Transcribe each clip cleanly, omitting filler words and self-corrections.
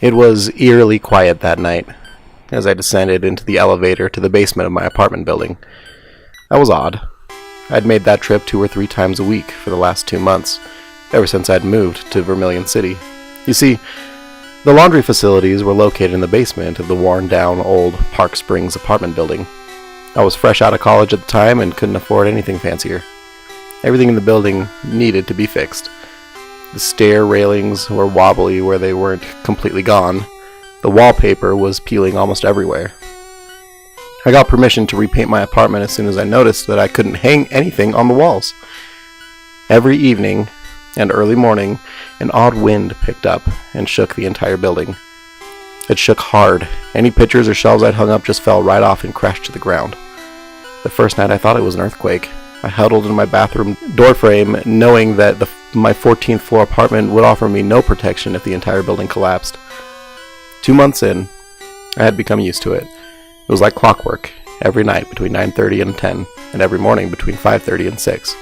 It was eerily quiet that night as I descended into the elevator to the basement of my apartment building. That was odd. I'd made that trip 2 or 3 times a week for the last 2 months, ever since I'd moved to Vermilion City. You see, the laundry facilities were located in the basement of the worn-down old Park Springs apartment building. I was fresh out of college at the time and couldn't afford anything fancier. Everything in the building needed to be fixed. The stair railings were wobbly where they weren't completely gone. The wallpaper was peeling almost everywhere. I got permission to repaint my apartment as soon as I noticed that I couldn't hang anything on the walls. Every evening and early morning, an odd wind picked up and shook the entire building. It shook hard. Any pictures or shelves I'd hung up just fell right off and crashed to the ground. The first night I thought it was an earthquake. I huddled in my bathroom doorframe, knowing that my 14th floor apartment would offer me no protection if the entire building collapsed. 2 months in, I had become used to it. It was like clockwork, every night between 9:30 and 10, and every morning between 5:30 and 6.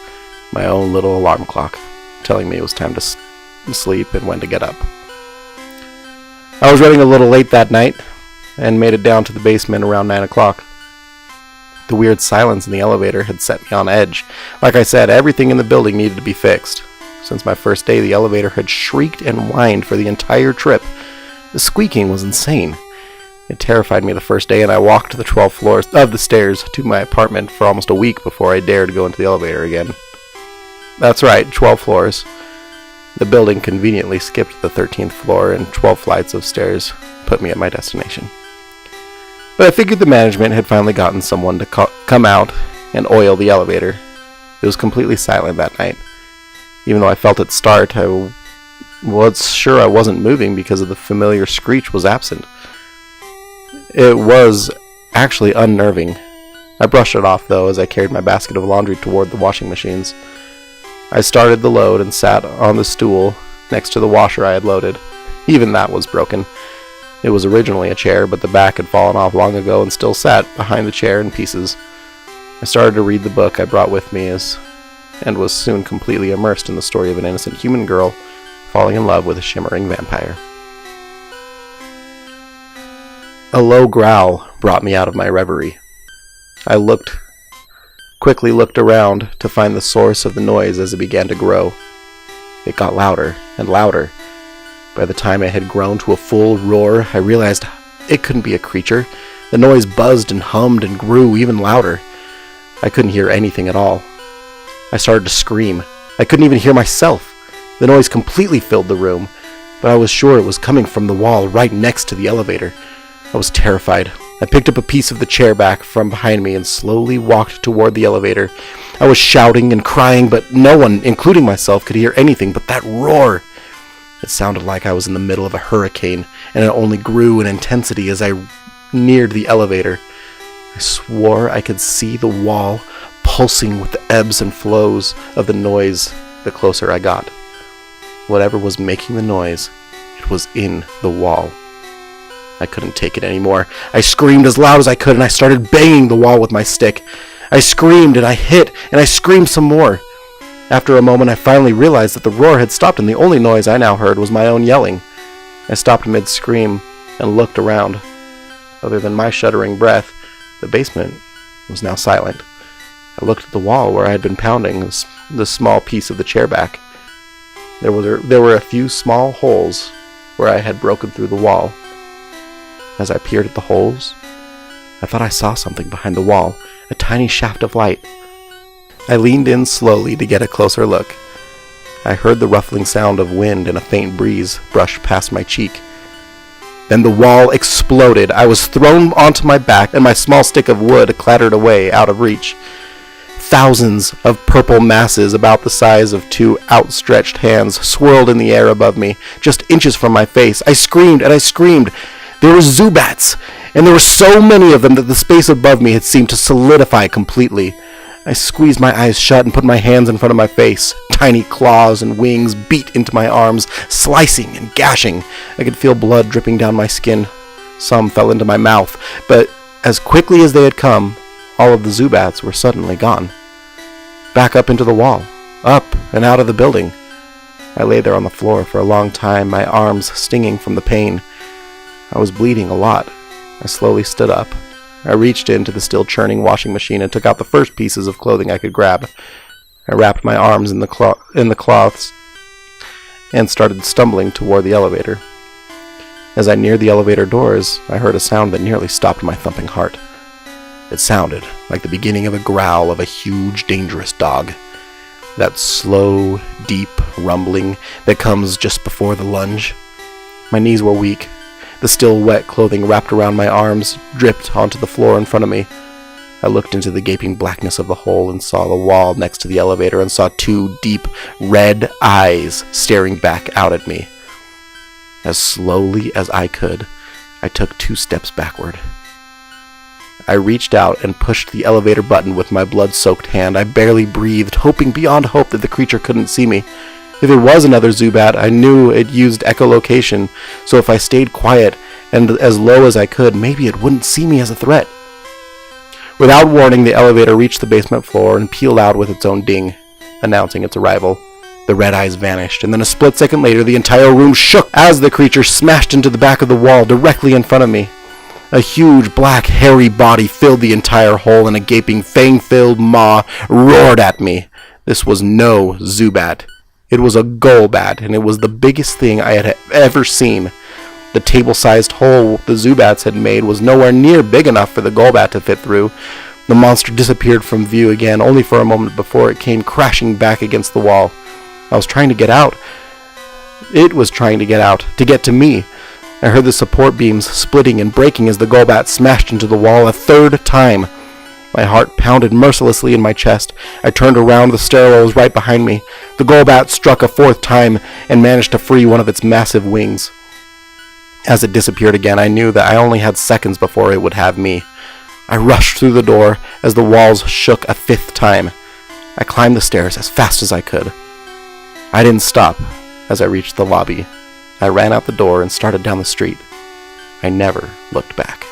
My own little alarm clock, telling me it was time to sleep and when to get up. I was running a little late that night, and made it down to the basement around 9 o'clock. The weird silence in the elevator had set me on edge. Like I said, everything in the building needed to be fixed. Since my first day, the elevator had shrieked and whined for the entire trip. The squeaking was insane. It terrified me the first day, and I walked the 12 floors of the stairs to my apartment for almost a week before I dared go into the elevator again. That's right, 12 floors. The building conveniently skipped the 13th floor, and 12 flights of stairs put me at my destination. But I figured the management had finally gotten someone to come out and oil the elevator. It was completely silent that night. Even though I felt it start, I was sure I wasn't moving because of the familiar screech was absent. It was actually unnerving. I brushed it off, though, as I carried my basket of laundry toward the washing machines. I started the load and sat on the stool next to the washer I had loaded. Even that was broken. It was originally a chair, but the back had fallen off long ago and still sat behind the chair in pieces. I started to read the book I brought with me and was soon completely immersed in the story of an innocent human girl falling in love with a shimmering vampire. A low growl brought me out of my reverie. I quickly looked around to find the source of the noise as it began to grow. It got louder and louder. By the time it had grown to a full roar, I realized it couldn't be a creature. The noise buzzed and hummed and grew even louder. I couldn't hear anything at all. I started to scream. I couldn't even hear myself. The noise completely filled the room, but I was sure it was coming from the wall right next to the elevator. I was terrified. I picked up a piece of the chair back from behind me and slowly walked toward the elevator. I was shouting and crying, but no one, including myself, could hear anything but that roar. It sounded like I was in the middle of a hurricane, and it only grew in intensity as I neared the elevator. I swore I could see the wall pulsing with the ebbs and flows of the noise the closer I got. Whatever was making the noise, it was in the wall. I couldn't take it anymore. I screamed as loud as I could, and I started banging the wall with my stick. I screamed, and I hit, and I screamed some more. After a moment, I finally realized that the roar had stopped, and the only noise I now heard was my own yelling. I stopped mid-scream and looked around. Other than my shuddering breath, the basement was now silent. I looked at the wall where I had been pounding the small piece of the chair back. There were a few small holes where I had broken through the wall. As I peered at the holes, I thought I saw something behind the wall, a tiny shaft of light. I leaned in slowly to get a closer look. I heard the ruffling sound of wind and a faint breeze brush past my cheek. Then the wall exploded. I was thrown onto my back, and my small stick of wood clattered away out of reach. Thousands of purple masses about the size of 2 outstretched hands swirled in the air above me, just inches from my face. I screamed and I screamed. There were Zubats, and there were so many of them that the space above me had seemed to solidify completely. I squeezed my eyes shut and put my hands in front of my face. Tiny claws and wings beat into my arms, slicing and gashing. I could feel blood dripping down my skin. Some fell into my mouth, but as quickly as they had come, all of the Zubats were suddenly gone. Back up into the wall, up and out of the building. I lay there on the floor for a long time, my arms stinging from the pain. I was bleeding a lot. I slowly stood up. I reached into the still churning washing machine and took out the first pieces of clothing I could grab. I wrapped my arms in the cloths and started stumbling toward the elevator. As I neared the elevator doors, I heard a sound that nearly stopped my thumping heart. It sounded like the beginning of a growl of a huge, dangerous dog. That slow, deep rumbling that comes just before the lunge. My knees were weak. The still wet clothing wrapped around my arms dripped onto the floor in front of me. I looked into the gaping blackness of the hole and saw the wall next to the elevator and saw two deep, red eyes staring back out at me. As slowly as I could, I took 2 steps backward. I reached out and pushed the elevator button with my blood-soaked hand. I barely breathed, hoping beyond hope that the creature couldn't see me. If it was another Zubat, I knew it used echolocation, so if I stayed quiet and as low as I could, maybe it wouldn't see me as a threat. Without warning, the elevator reached the basement floor and peeled out with its own ding, announcing its arrival. The red eyes vanished, and then a split second later, the entire room shook as the creature smashed into the back of the wall directly in front of me. A huge, black, hairy body filled the entire hole, and a gaping, fang-filled maw roared at me. This was no Zubat. It was a Golbat, and it was the biggest thing I had ever seen. The table-sized hole the Zubats had made was nowhere near big enough for the Golbat to fit through. The monster disappeared from view again, only for a moment before it came crashing back against the wall. I was trying to get out. It was trying to get out, to get to me. I heard the support beams splitting and breaking as the Golbat smashed into the wall a third time. My heart pounded mercilessly in my chest. I turned around, the stairwell was right behind me. The Golbat struck a 4th time and managed to free one of its massive wings. As it disappeared again, I knew that I only had seconds before it would have me. I rushed through the door as the walls shook a 5th time. I climbed the stairs as fast as I could. I didn't stop as I reached the lobby. I ran out the door and started down the street. I never looked back.